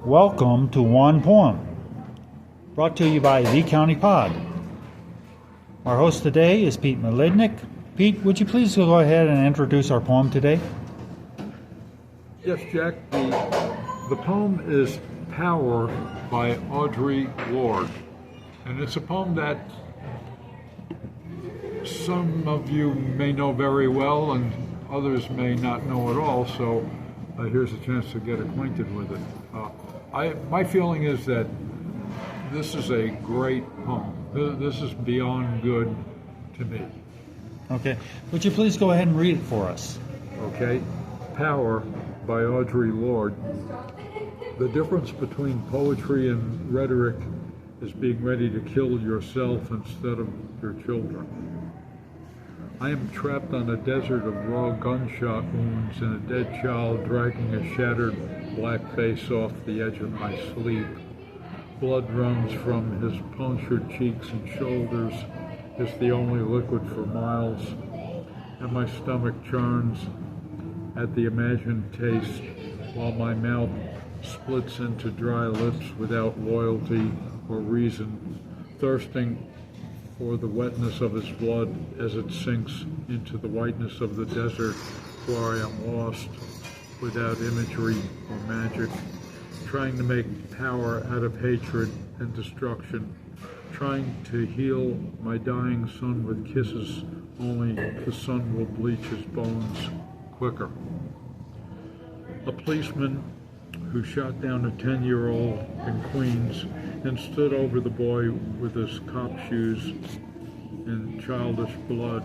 Welcome to One Poem, brought to you by The County Pod. Our host today is Pete Milidnik. Pete, would you please go ahead and introduce our poem today? Yes, Jack. The poem is Power by Audre Lourde. And it's a poem that some of you may know very well and others may not know at all, so here's a chance to get acquainted with it. My feeling is that this is a great poem. This is beyond good to me. Okay. Would you please go ahead and read it for us? Okay. Power by Audre Lourde. The difference between poetry and rhetoric is being ready to kill yourself instead of your children. I am trapped on a desert of raw gunshot wounds and a dead child dragging a shattered black face off the edge of my sleep. Blood runs from his punctured cheeks and shoulders. It's the only liquid for miles. And my stomach churns at the imagined taste while my mouth splits into dry lips without loyalty or reason, thirsting for the wetness of his blood as it sinks into the whiteness of the desert where I am lost without imagery or magic, trying to make power out of hatred and destruction, trying to heal my dying son with kisses, only the sun will bleach his bones quicker. A policeman who shot down a 10-year-old in Queens and stood over the boy with his cop shoes in childish blood,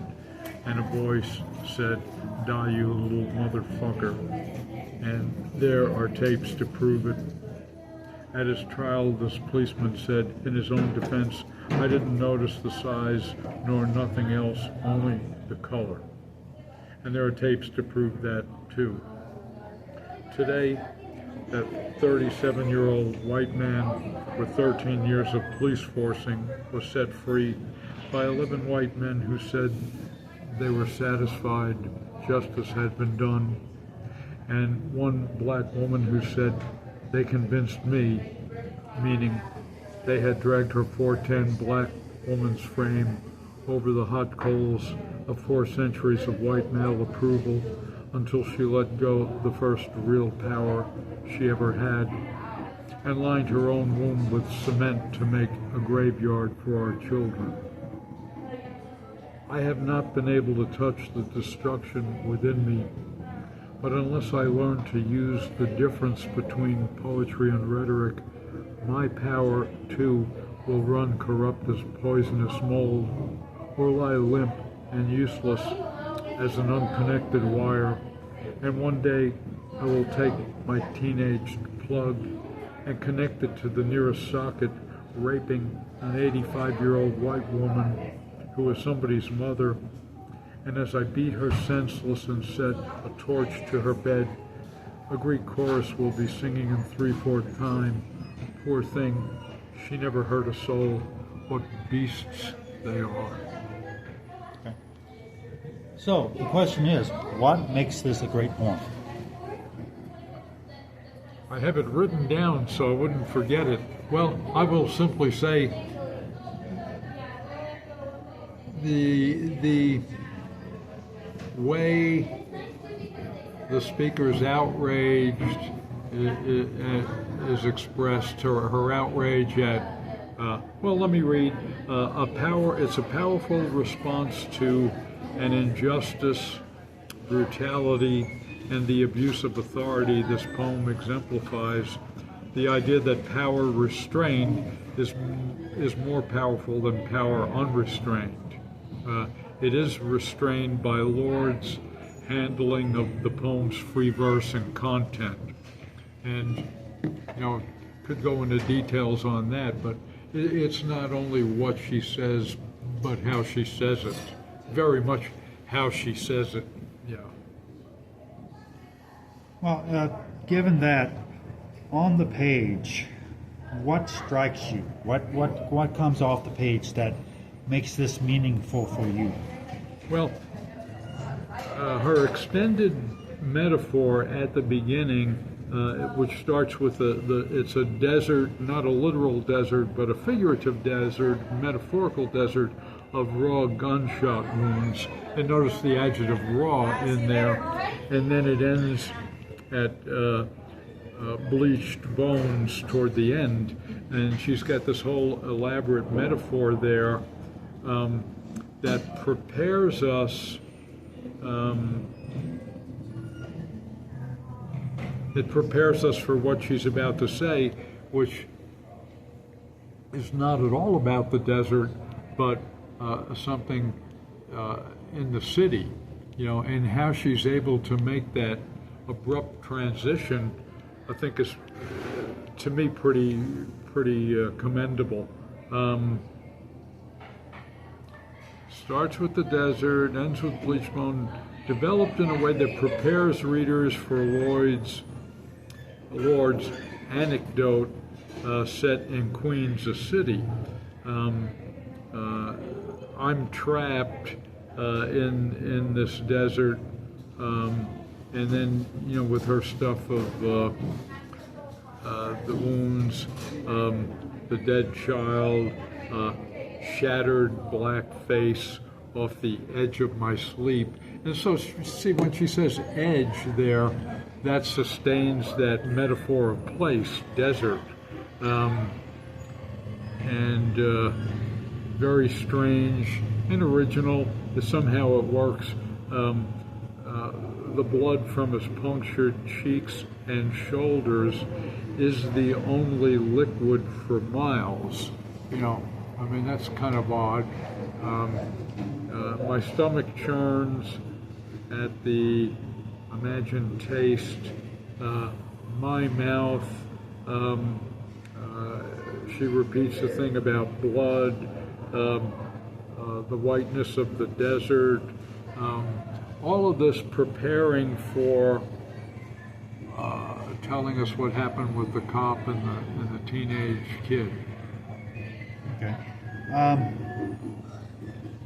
and a voice said, "Die, you little motherfucker." And there are tapes to prove it. At his trial, this policeman said, in his own defense, "I didn't notice the size nor nothing else, only the color." And there are tapes to prove that too. Today, that 37-year-old white man with 13 years of police forcing was set free by 11 white men who said they were satisfied justice had been done, and one black woman who said they convinced me, meaning they had dragged her 4'10" black woman's frame over the hot coals of 4 centuries of white male approval until she let go the first real power she ever had, and lined her own womb with cement to make a graveyard for our children. I have not been able to touch the destruction within me, but unless I learn to use the difference between poetry and rhetoric, my power too will run corrupt as poisonous mold, or lie limp and useless as an unconnected wire, and one day I will take my teenage plug and connect it to the nearest socket, raping an 85-year-old white woman who is somebody's mother, and as I beat her senseless and set a torch to her bed, a Greek chorus will be singing in 3/4 time, "Poor thing, she never hurt a soul, what beasts they are." Okay. So, the question is, what makes this a great poem? I have it written down so I wouldn't forget it. Well, I will simply say the way the speaker's outraged is expressed, her outrage at, well, let me read. It's a powerful response to an injustice, brutality, and the abuse of authority. This poem exemplifies the idea that power restrained is more powerful than power unrestrained. It is restrained by Lourde's handling of the poem's free verse and content. And, could go into details on that, but it's not only what she says, but how she says it. Very much how she says it, yeah. Well, given that, on the page, what strikes you? What comes off the page that makes this meaningful for you? Well, her extended metaphor at the beginning which starts with it's a desert, not a literal desert, but a figurative desert, metaphorical desert of raw gunshot wounds. And notice the adjective raw in there. And then it ends at bleached bones toward the end. And she's got this whole elaborate metaphor there that prepares us. It prepares us for what she's about to say, which is not at all about the desert, but something in the city, and how she's able to make that abrupt transition, I think is, to me, pretty commendable. Starts with the desert, ends with bleached bone, developed in a way that prepares readers for Lorde's anecdote set in Queens, a city. I'm trapped in this desert, and then with her stuff of the wounds, the dead child, shattered black face off the edge of my sleep. And so, see, when she says edge there, that sustains that metaphor of place, desert, and very strange and original. Somehow it works. The blood from his punctured cheeks and shoulders is the only liquid for miles. That's kind of odd. My stomach churns at the imagined taste. My mouth, she repeats the thing about blood, the whiteness of the desert, all of this preparing for telling us what happened with the cop and the teenage kid. Okay.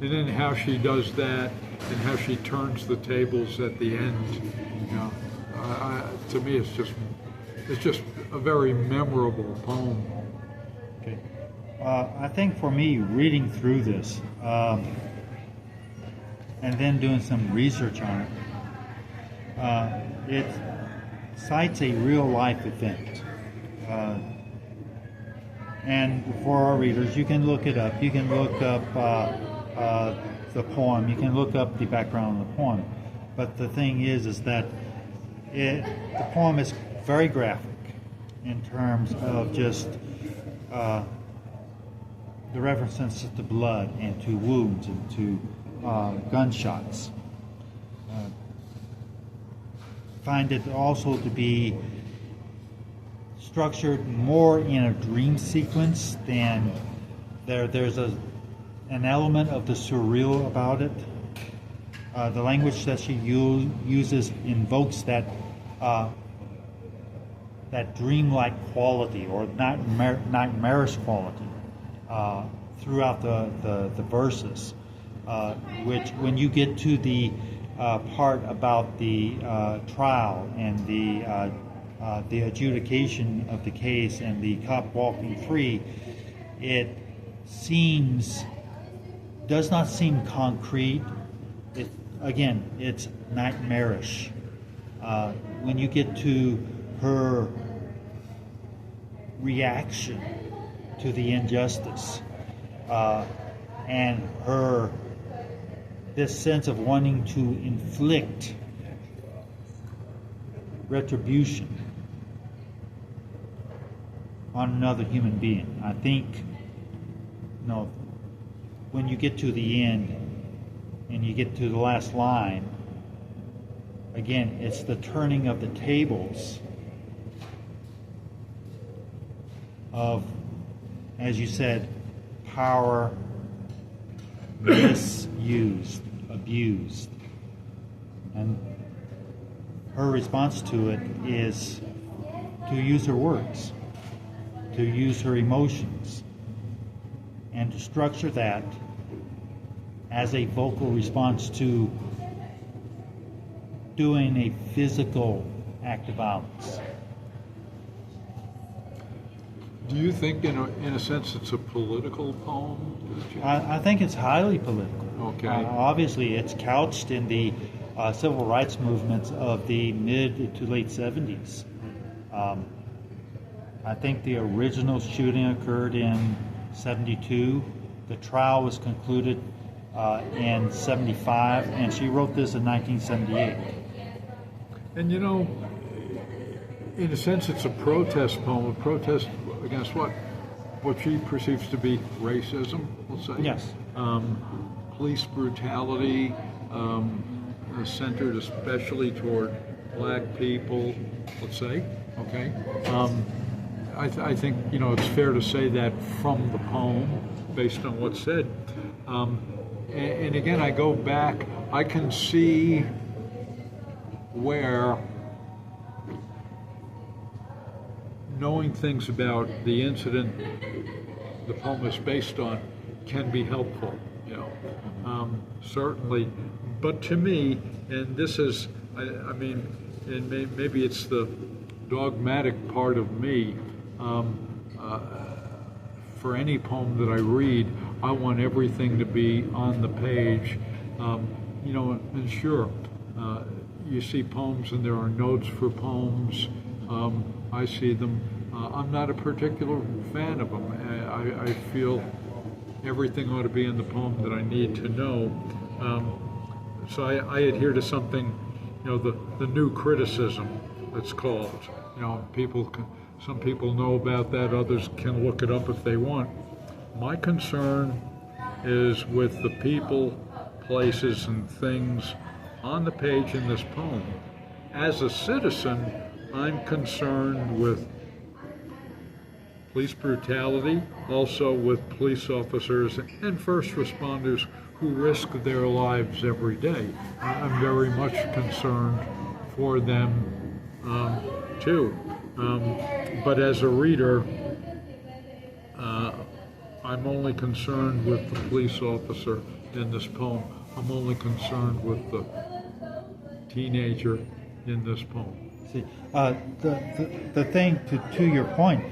And then how she does that, and how she turns the tables at the end. To me, it's just a very memorable poem. Okay. I think for me, reading through this and then doing some research on it, it cites a real life event. And for our readers, you can look it up. You can look up the poem. You can look up the background of the poem. But the thing is that the poem is very graphic in terms of just the references to blood and to wounds and to gunshots. Find it also to be structured more in a dream sequence than there's an element of the surreal about it. The language that she uses invokes that dreamlike quality or nightmarish quality throughout the verses, which when you get to the part about the trial and the adjudication of the case and the cop walking free, it does not seem concrete. It's nightmarish. When you get to her reaction to the injustice and this sense of wanting to inflict retribution on another human being. I think, when you get to the end and you get to the last line, again, it's the turning of the tables of, as you said, power misused, abused. And her response to it is to use her words, to use her emotions, and to structure that as a vocal response to doing a physical act of violence. Do you think, in a sense, it's a political poem? I think it's highly political. Okay. Obviously, it's couched in the civil rights movements of the mid to late 70s. I think the original shooting occurred in 72. The trial was concluded in 75, and she wrote this in 1978. And in a sense, it's a protest poem, a protest against what? What she perceives to be racism, let's say. Yes. Police brutality, centered especially toward black people, let's say. Okay. I think it's fair to say that from the poem, based on what's said. And again, I go back. I can see where knowing things about the incident the poem is based on can be helpful, certainly. But to me, and this is, I mean, and maybe it's the dogmatic part of me, for any poem that I read, I want everything to be on the page, and sure, you see poems and there are notes for poems. I see them. I'm not a particular fan of them. I feel everything ought to be in the poem that I need to know. So I adhere to something, the new criticism, it's called. Some people know about that. Others can look it up if they want. My concern is with the people, places, and things on the page in this poem. As a citizen, I'm concerned with police brutality, also with police officers and first responders who risk their lives every day. I'm very much concerned for them too. But as a reader, I'm only concerned with the police officer in this poem. I'm only concerned with the teenager in this poem. See, the thing, to your point,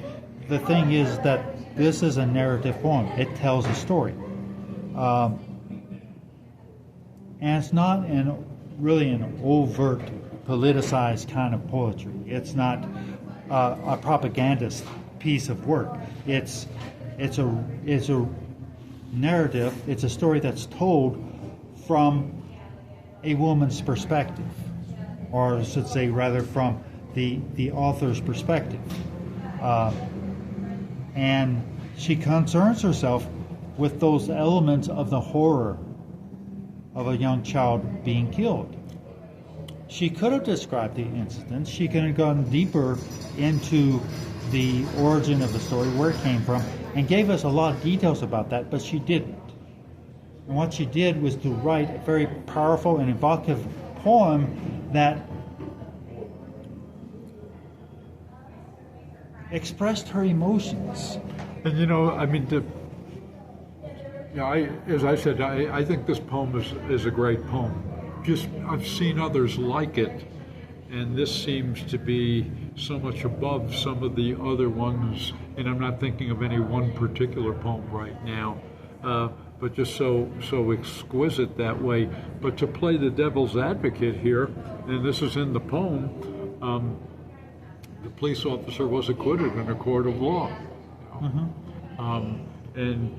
the thing is that this is a narrative poem. It tells a story. And it's not really an overt, politicized kind of poetry. It's not a propagandist piece of work. It's a narrative. It's a story that's told from a woman's perspective, or I should say, rather, from the author's perspective. And she concerns herself with those elements of the horror of a young child being killed. She could have described the incident. She could have gone deeper into the origin of the story, where it came from, and gave us a lot of details about that, but she didn't. And what she did was to write a very powerful and evocative poem that expressed her emotions. And I mean, as I said, I think this poem is a great poem. Just I've seen others like it, and this seems to be so much above some of the other ones. And I'm not thinking of any one particular poem right now, but just so exquisite that way. But to play the devil's advocate here, and this is in the poem. The police officer was acquitted in a court of law. And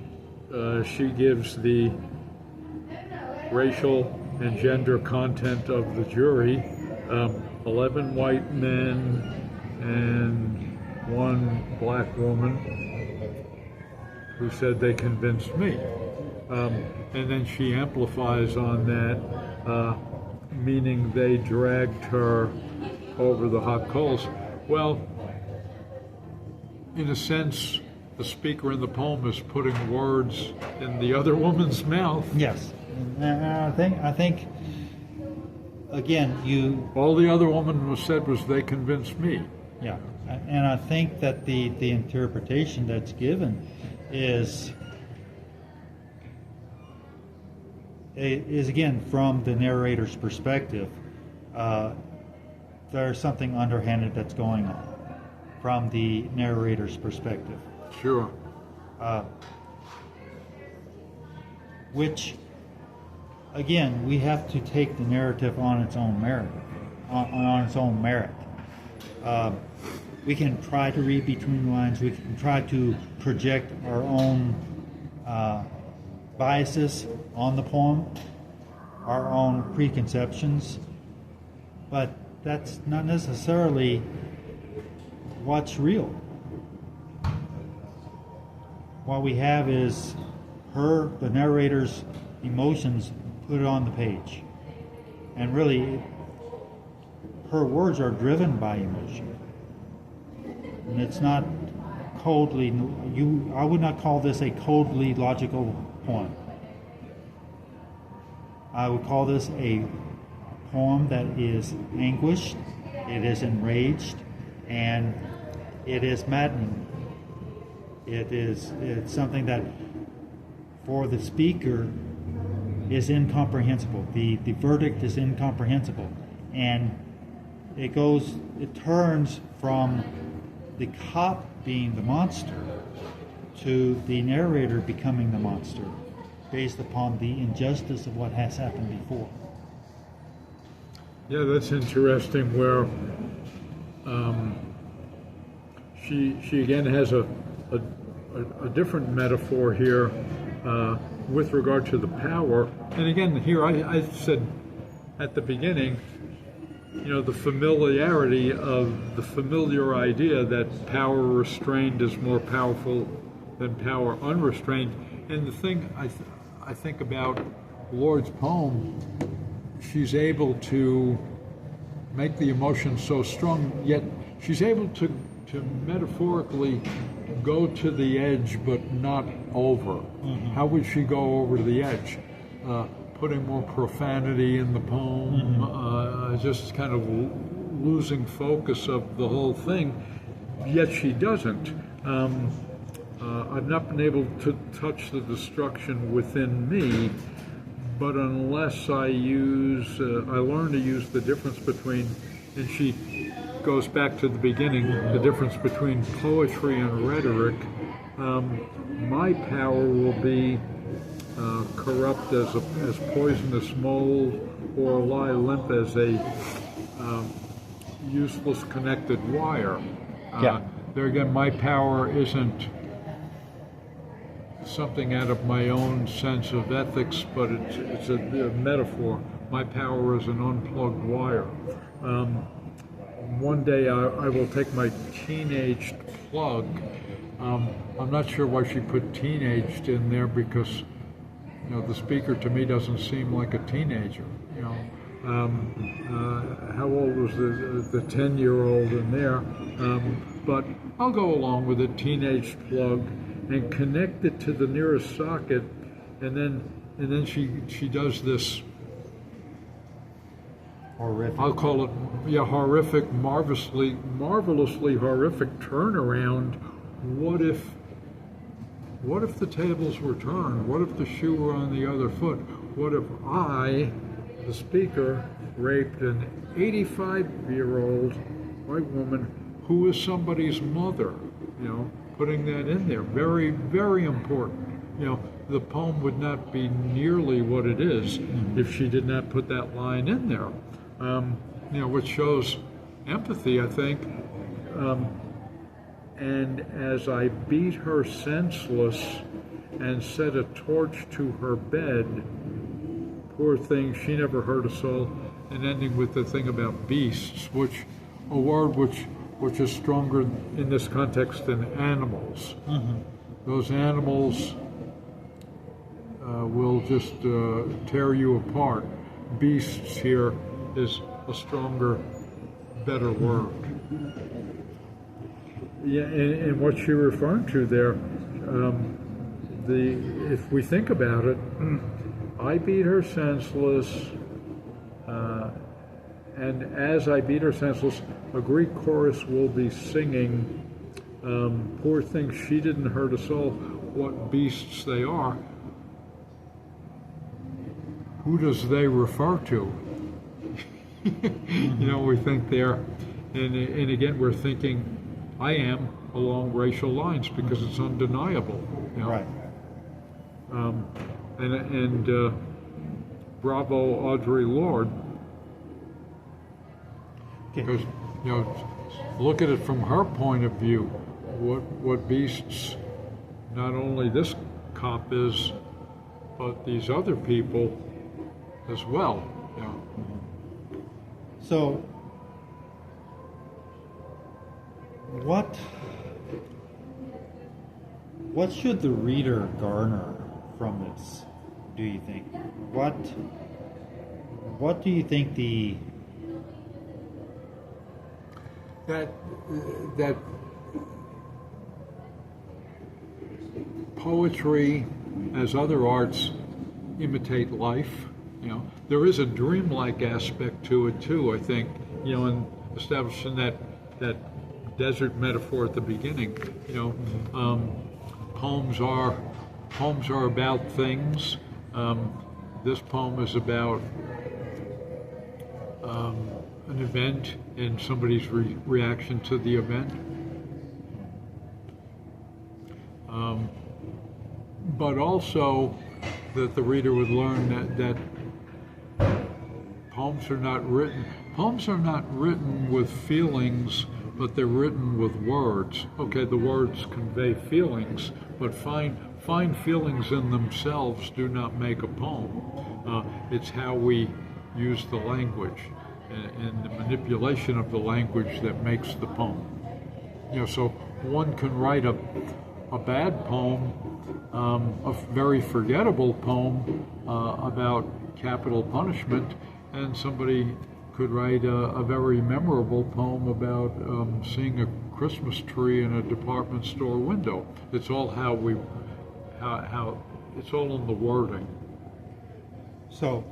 she gives the racial and gender content of the jury, 11 white men and 1 black woman who said they convinced me. And then she amplifies on that, meaning they dragged her over the hot coals. Well, in a sense, the speaker in the poem is putting words in the other woman's mouth. Yes, and I think again, all the other woman said was, "They convinced me." Yeah, and I think that the interpretation that's given is again from the narrator's perspective. There's something underhanded that's going on from the narrator's perspective. Sure. Which, again, we have to take the narrative on its own merit. On its own merit. We can try to read between the lines. We can try to project our own biases on the poem, our own preconceptions, but that's not necessarily what's real. What we have is the narrator's emotions put on the page. And really, her words are driven by emotion. And it's not coldly, I would not call this a coldly logical poem. I would call this a poem that is anguished, it is enraged, and it is maddening. It's something that for the speaker is incomprehensible. The verdict is incomprehensible. And it turns from the cop being the monster to the narrator becoming the monster based upon the injustice of what has happened before. Yeah, that's interesting where she again has a different metaphor here with regard to the power. And again, here I said at the beginning, the familiarity of the familiar idea that power restrained is more powerful than power unrestrained. And the thing I think about Lourde's poem, she's able to make the emotion so strong, yet she's able to metaphorically go to the edge but not over. Mm-hmm. How would she go over the edge? Putting more profanity in the poem, mm-hmm. Just kind of losing focus of the whole thing, yet she doesn't. I've not been able to touch the destruction within me, but unless I learn to use the difference between, and she goes back to the beginning, the difference between poetry and rhetoric, my power will be corrupt as poisonous mold, or lie limp as a useless connected wire. There again, my power isn't something out of my own sense of ethics, but it's a metaphor. My power is an unplugged wire. One day I will take my teenaged plug. I'm not sure why she put teenaged in there, because the speaker to me doesn't seem like a teenager. How old was the 10-year-old in there? But I'll go along with a teenage plug and connect it to the nearest socket, and then she does this horrific. I'll call it horrific, marvelously horrific turnaround. What if the tables were turned? What if the shoe were on the other foot? What if I, the speaker, raped an 85-year-old white woman who is somebody's mother? Putting that in there, very, very important. The poem would not be nearly what it is if she did not put that line in there. Which shows empathy, I think. And as I beat her senseless and set a torch to her bed, poor thing, she never hurt a soul. And ending with the thing about beasts, a word which is stronger in this context than animals. Mm-hmm. Those animals will just tear you apart. Beasts here is a stronger, better word. Yeah, and what you're referring to there, if we think about it, I beat her senseless, and as I beat her senseless, a Greek chorus will be singing, poor thing, she didn't hurt a soul, what beasts they are. Who does they refer to? We think there, and again, we're thinking, I am, along racial lines because it's undeniable. You know? Right. And bravo, Audre Lourde, Okay. because look at it from her point of view. What beasts not only this cop is, but these other people as well. You know. So, what should the reader garner from this, do you think? What do you think that poetry, as other arts, imitate life. There is a dreamlike aspect to it too. I think, in establishing that desert metaphor at the beginning. Poems are about things. This poem is about an event and somebody's reaction to the event. But also that the reader would learn that poems are not written with feelings, but they're written with words. Okay, the words convey feelings, but fine feelings in themselves do not make a poem. It's how we use the language and the manipulation of the language that makes the poem. So one can write a bad poem, a very forgettable poem about capital punishment, and somebody could write a very memorable poem about seeing a Christmas tree in a department store window. It's all how it's all in the wording. So,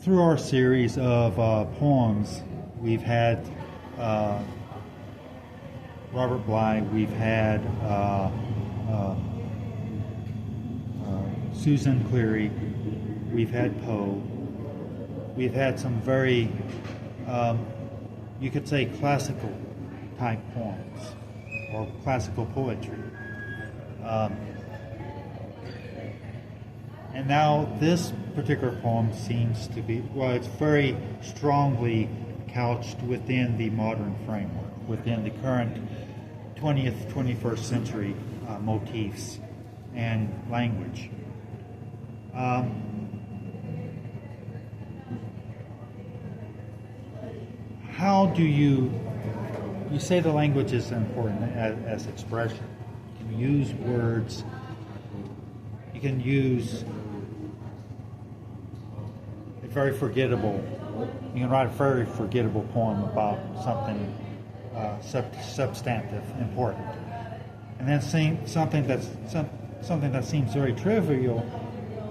through our series of poems, we've had Robert Bly, we've had Susan Cleary, we've had Poe, we've had some very, you could say, classical type poems or classical poetry. And now this particular poem seems to be, it's very strongly couched within the modern framework, within the current 20th, 21st century motifs and language. How do you say the language is important as expression. You can use words, you can use you can write a very forgettable poem about something substantive, important. And then something that seems very trivial,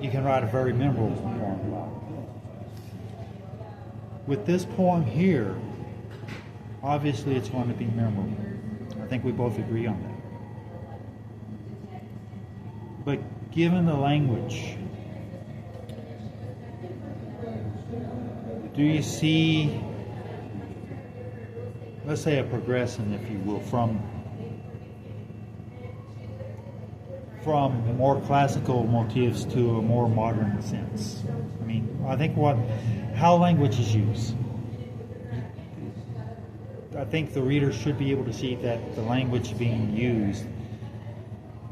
you can write a very memorable poem about. With this poem here, obviously it's going to be memorable. I think we both agree on that. But given the language, do you see, let's say, a progression, if you will, from more classical motifs to a more modern sense? I mean, I think how language is used. I think the reader should be able to see that the language being used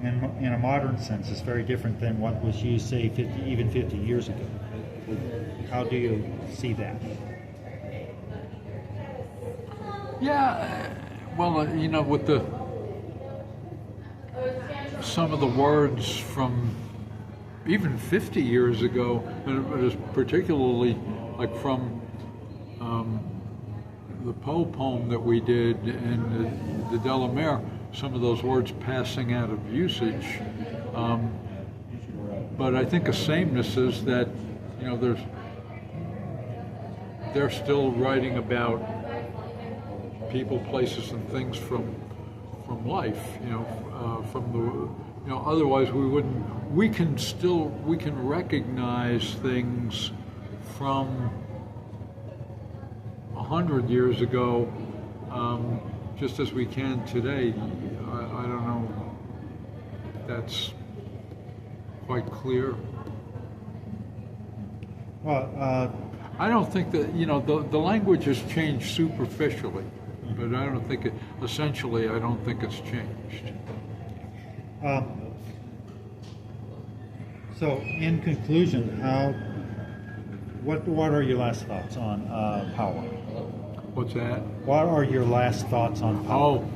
in a modern sense is very different than what was used, say, 50 years ago. How do you see that? Yeah, well, with some of the words from even 50 years ago, and particularly like from the Poe poem that we did and the Delamere, some of those words passing out of usage. But I think a sameness is that, they're still writing about people, places, and things from life, from the, otherwise we can recognize things from 100 years ago, just as we can today. I don't know if that's quite clear. Well, I don't think that, the language has changed superficially, but I don't think essentially, I don't think it's changed. So, in conclusion, what are your last thoughts on power? What's that? What are your last thoughts on power? Oh.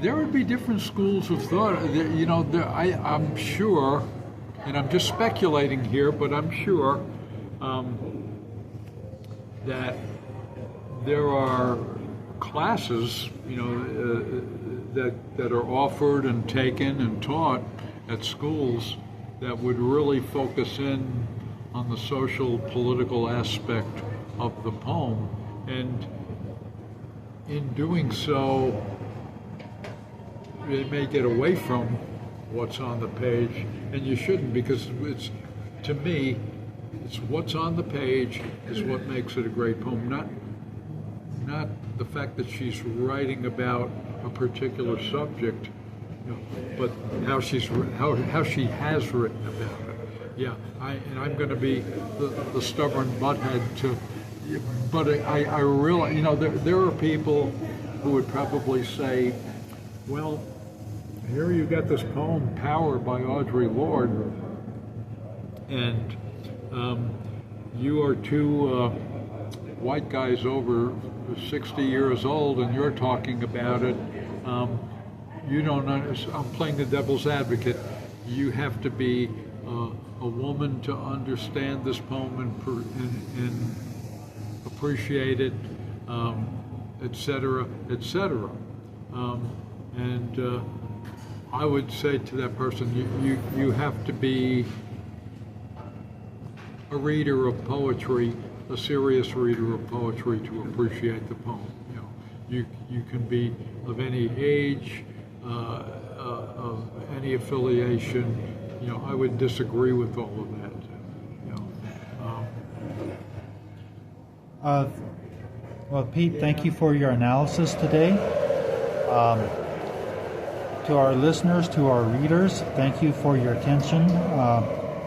There would be different schools of thought. I'm sure, and I'm just speculating here, but I'm sure that there are classes, that are offered and taken and taught at schools that would really focus in on the social, political aspect of the poem, and in doing so, they may get away from what's on the page, and you shouldn't, because to me, it's what's on the page is what makes it a great poem, not the fact that she's writing about a particular subject, but how she has written about it. Yeah, I'm going to be the stubborn butthead but I really, there are people who would probably say, well, here you got this poem, Power by Audre Lourde, and you are two white guys over 60 years old, and you're talking about it. You don't understand. I'm playing the devil's advocate. You have to be a woman to understand this poem and appreciate it, etc., etc. And I would say to that person, you have to be a reader of poetry, a serious reader of poetry, to appreciate the poem. You can be of any age, of any affiliation. I would disagree with all of that. Well, Pete, thank you for your analysis today. To our listeners, to our readers, thank you for your attention.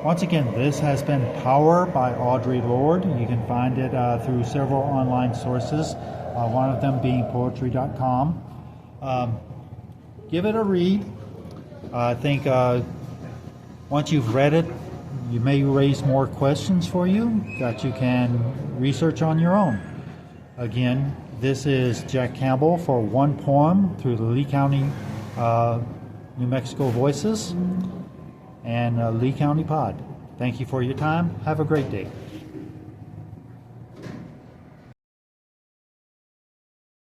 Once again, this has been Power by Audre Lourde. You can find it through several online sources, one of them being poetry.com. Give it a read. I think once you've read it, you may raise more questions for you that you can research on your own. Again, this is Jack Campbell for One Poem through the Lee County, New Mexico Voices and Lee County Pod. Thank you for your time. Have a great day.